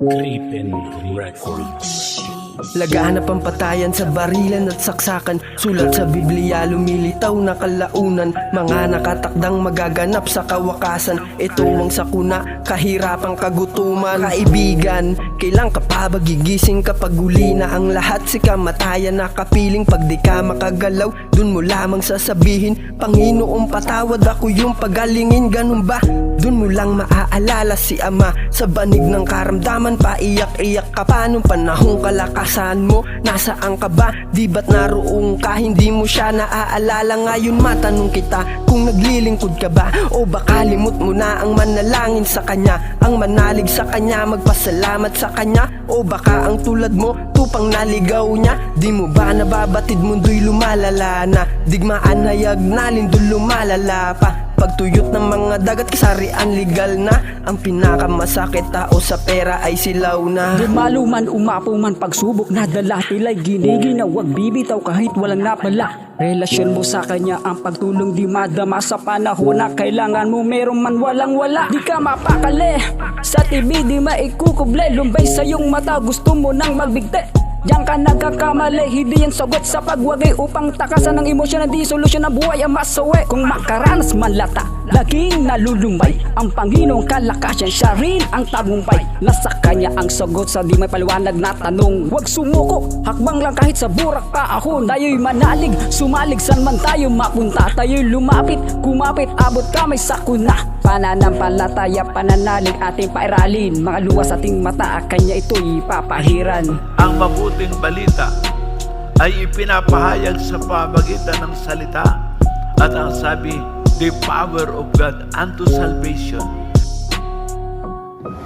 Creepin Records. Laganap ang patayan sa barilan at saksakan. Sulat sa Biblia lumilitaw na kalaunan. Mga nakatakdang magaganap sa kawakasan. Ito ang sakuna, kahirapang kagutuman. Kaibigan, kailang ka pa ba gigising kapag uli na ang lahat? Si kamatayan nakapiling pag di ka makagalaw. Dun mo lamang sasabihin, Panginoong patawad, ako yung pagalingin. Ganun ba? Dun mo lang maaalala si Ama. Sa banig ng karamdaman, paiyak-iyak ka pa nung panahong kalakasan mo. Nasaan ka ba? Di ba't naroong ka? Hindi mo siya naaalala. Ngayon matanong kita kung naglilingkod ka ba, o baka limot mo na ang manalangin sa Kanya, ang manalig sa Kanya, magpasalamat sa Kanya. O baka ang tulad mo, tupang naligaw niya. Di mo ba nababatid mundo'y lumalala na? Digmaan hayag na lindol lumalala pa. Pagtuyot ng mga dagat kasarian legal na. Ang pinakamasakit tao sa pera ay silaw na. Di maluman umapo man pagsubok na dala, tila'y giniginaw, wag bibitaw kahit walang napala. Relasyon mo sa Kanya ang pagtulong, di madama sa panahon na kailangan mo, meron man walang wala. Di ka mapakali sa TV, di maikukuble, lumbay sa iyong mata, gusto mo nang magbigte. Diyan ka nagkakamali, hindi yan sagot sa pagwagay upang takasan ng emosyon na di solusyon ng buhay ang masawi. Kung makaranas man lata, laging nalulumay, ang Panginoong kalakasan, siya rin ang tagumpay. Nasa Kanya ang sagot sa di may paliwanag na tanong. Huwag sumuko, hakbang lang kahit sa burak pa ako. Tayo'y manalig, sumalig, san man tayo mapunta. Tayo'y lumapit, kumapit, abot kamay sa kuna. Pananampalataya, pananalig ating pairalin. Mga luwas ating mata, Kanya ito'y papahiran. Ang mabuting balita ay ipinapahayag sa pamagitan ng salita, at ang sabi, the power of God unto salvation.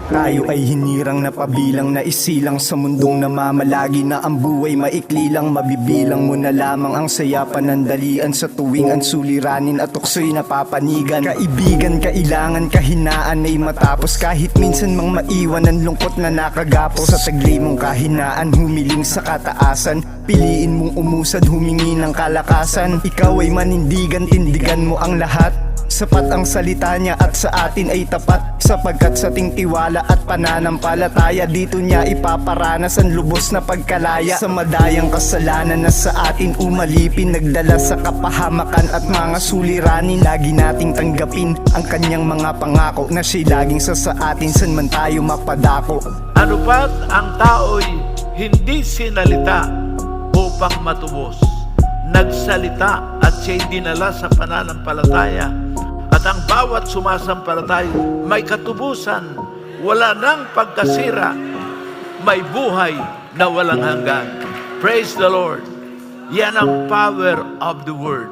Tayo ay hinirang na pabilang na isilang sa mundong namamalagi na ang buhay maikli lang. Mabibilang mo na lamang ang saya panandalian sa tuwing ang suliranin at tukso'y napapanigan. Kaibigan, kailangan kahinaan ay matapos, kahit minsan mang maiwan ang lungkot na nakagapos. Sa tagli mong kahinaan, humiling sa kataasan, piliin mong umusad, humingi ng kalakasan. Ikaw ay manindigan, tindigan mo ang lahat. Sapat ang salita niya at sa atin ay tapat, sapagkat sa ting tiwala at pananampalataya, dito niya ipaparanas ang lubos na pagkalaya. Sa madayang kasalanan na sa atin umalipin, nagdala sa kapahamakan at mga suliranin, lagi nating tanggapin ang Kanyang mga pangako na siya'y laging sa atin san man tayo mapadako. Ano pat ang tao'y hindi sinalita upang matubos, nagsalita at siya'y dinala sa pananampalataya. At ang bawat sumasampalataya may katubusan, wala nang pagkasira, may buhay na walang hanggan. Praise the Lord. Yan ang power of the Word.